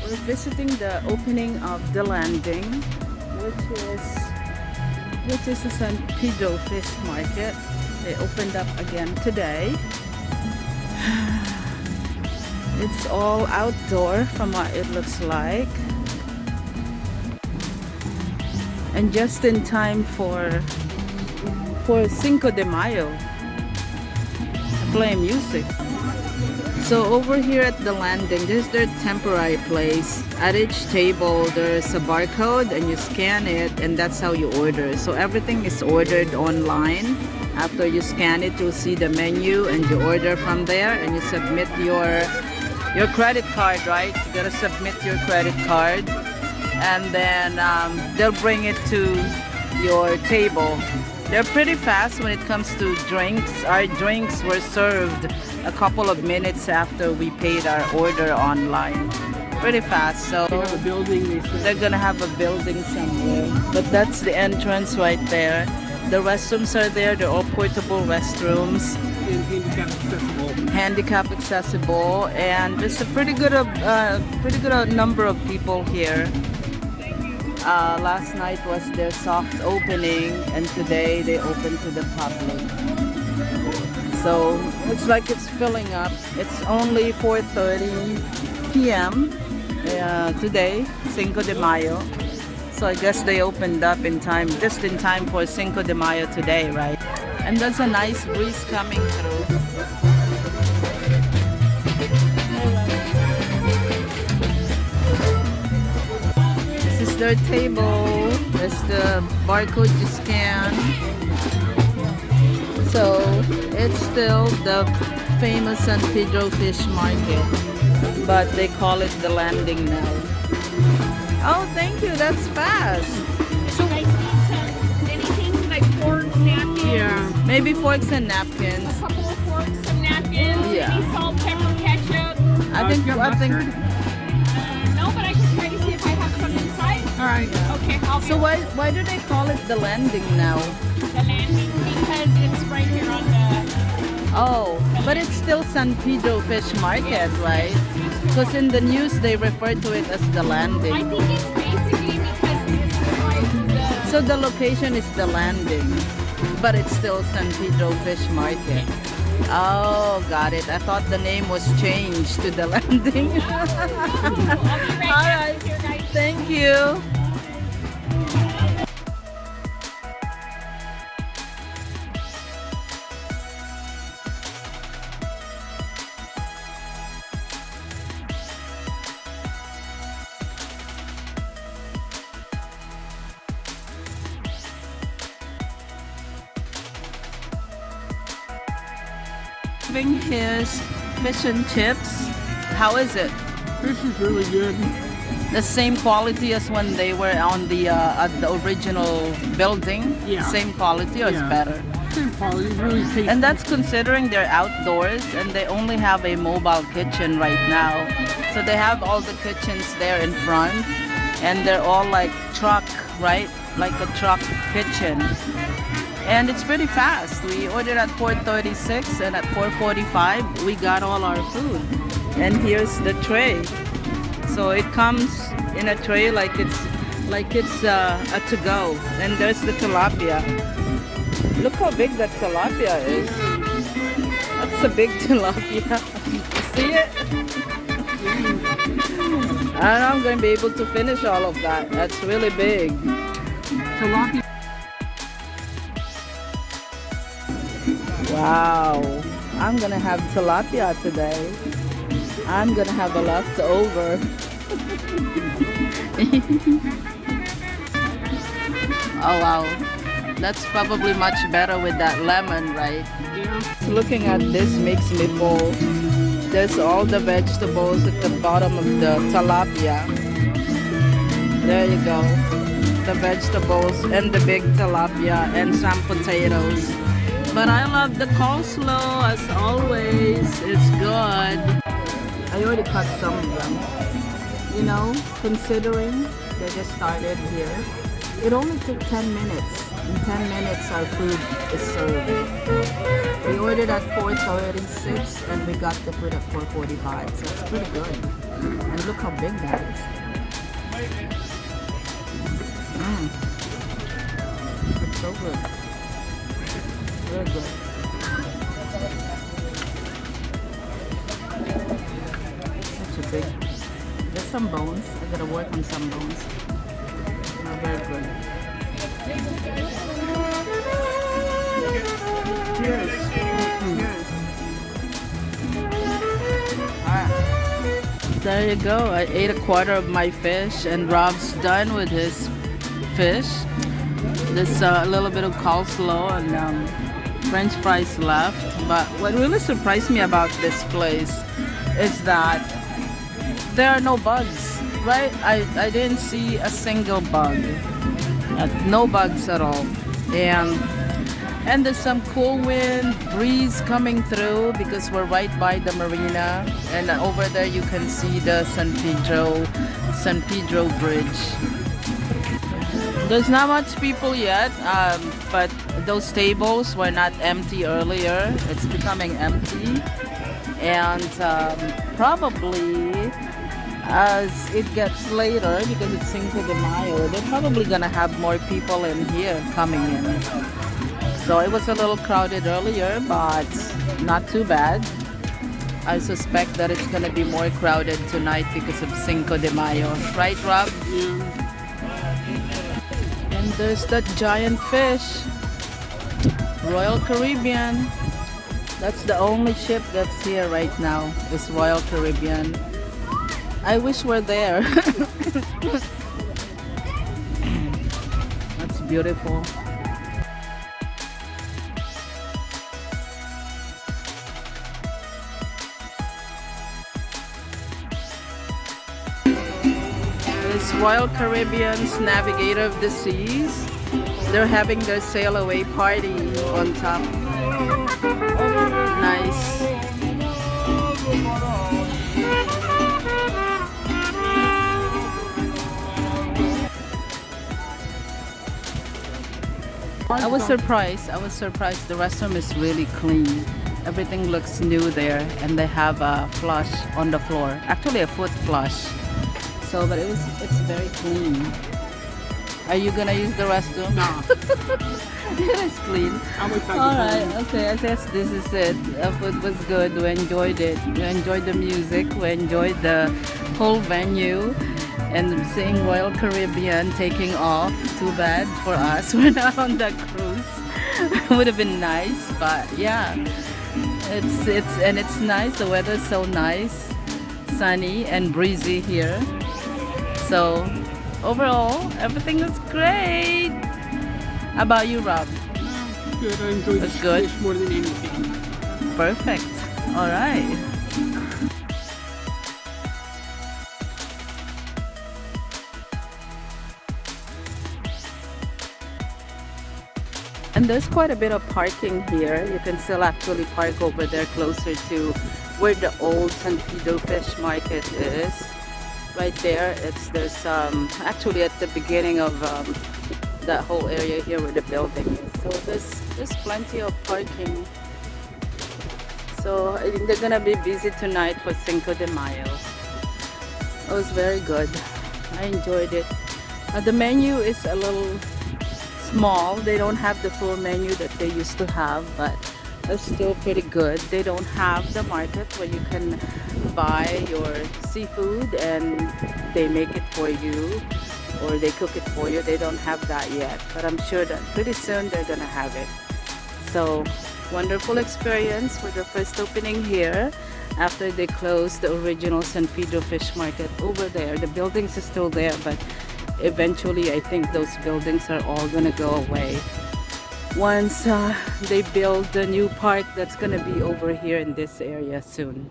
We're visiting the opening of the landing, which is a San Pedro fish market. They opened up again today. It's all outdoor from what it looks like, and just in time for Cinco de Mayo, play music. So over here at the landing, this is their temporary place. At each table, there's a barcode and you scan it, and that's how you order. So everything is ordered online. After you scan it, you'll see the menu and you order from there, and you submit your credit card, right? You gotta submit your credit card, and then they'll bring it to your table. They're pretty fast when it comes to drinks. Our drinks were served a couple of minutes after we paid our order online. Pretty fast. So they have a building, they're gonna have a building somewhere. But that's the entrance right there. The restrooms are there. They're all portable restrooms. And handicap accessible. Handicap accessible, and there's a pretty good number of people here. Last night was their soft opening, and today they open to the public. So looks like it's filling up. It's only 4:30 p.m. Today, Cinco de Mayo. So I guess they opened up in time, just in time for Cinco de Mayo today, right? And there's a nice breeze coming through. This is their table. There's the barcode you scan. So it's still the famous San Pedro fish market, but they call it the landing now. Oh, thank you. That's fast. So guys need anything like forks, napkins? Yeah. Maybe forks and napkins. A couple of forks, some napkins, Yeah. maybe salt, pepper, ketchup. I think. No, but I can try to see if I have some inside. all right. Okay, I'll be So why do they call it the landing now? the landing because it's right here on the. Oh, but it's still San Pedro Fish Market, right? Because in the news they refer to it as the I landing. think it's basically because this is like the. So the location is the landing, but it's still San Pedro Fish Market. Oh, got it. I thought the name was changed to the landing. I'll be right All back right. here, guys. Thank you. Having his fish and chips. How is it? This is really good. The same quality as when they were on the at the original building? Yeah. Same quality, or it's Yeah. better? Same quality, really tasty. And that's considering they're outdoors and they only have a mobile kitchen right now. So they have all the kitchens there in front, and they're all like truck, right? Like a truck kitchen. And it's pretty fast. We ordered at 4:36, and at 4:45 we got all our food. And here's the tray. So it comes in a tray like it's a to-go. And there's the tilapia. Look how big that tilapia is. That's a big tilapia. See it? I don't know I'm going to be able to finish all of that. That's really big. Tilapia. Wow. I'm going to have tilapia today. I'm going to have a leftover. Oh wow. That's probably much better with that lemon, right? Yeah. Looking at this makes me full. There's all the vegetables at the bottom of the tilapia. There you go. The vegetables and the big tilapia and some potatoes. But I love the coleslaw as always. It's good. I already cut some of them. You know, considering they just started here. It only took 10 minutes In 10 minutes, our food is served. We ordered at 4:36 and we got the food at 4:45, so it's pretty good. And look how big that is. It's so good. Very good. Such a big. There's some bones. I gotta work on some bones. They're very good. Cheers. Cheers. There you go. I ate a quarter of my fish and Rob's done with his fish. There's a little bit of coleslaw and French fries left. But what really surprised me about this place is that there are no bugs, right? I didn't see a single bug. No bugs at all. And there's some cool wind breeze coming through because we're right by the marina, and over there you can see the San Pedro bridge. There's not much people yet, but those tables were not empty earlier. It's becoming empty, and probably as it gets later, because it's Cinco de Mayo, they're probably gonna have more people in here coming in. So it was a little crowded earlier, but not too bad. I suspect that it's gonna be more crowded tonight because of Cinco de Mayo. Right, Rob? Yeah. And there's that giant fish. Royal Caribbean. That's the only ship that's here right now, is Royal Caribbean. I wish we're there. That's beautiful. This Royal Caribbean's Navigator of the Seas. They're having their sail away party on top. Nice. I was surprised. The restroom is really clean. Everything looks new there, and they have a flush on the floor. Actually, a foot flush. So, but it's very clean. Are you gonna use the restroom? No. It is clean. Alright, okay, I guess this is it. The food was good. We enjoyed it. We enjoyed the music. We enjoyed the whole venue. And seeing Royal Caribbean taking off. Too bad for us. We're not on the cruise. Would have been nice, but yeah. It's nice. The weather's so nice. Sunny and breezy here. So overall, everything is great. How about you, Rob? Good. I enjoyed That's the good. fish more than anything. Perfect. All right. And there's quite a bit of parking here. You can still actually park over there closer to where the old San Pedro Fish Market is. Right there, there's actually at the beginning of that whole area here where the building is. So there's plenty of parking. So I think they're gonna be busy tonight for Cinco de Mayo. It was very good. I enjoyed it. The menu is a little small. They don't have the full menu that they used to have, but it's still pretty good. They don't have the market where you can buy your seafood and they make it for you or they cook it for you. They don't have that yet, but I'm sure that pretty soon they're gonna have it. So wonderful experience for the first opening here after they closed the original San Pedro Fish Market over there. The buildings are still there, but eventually I think those buildings are all gonna go away once they build the new park that's gonna be over here in this area soon.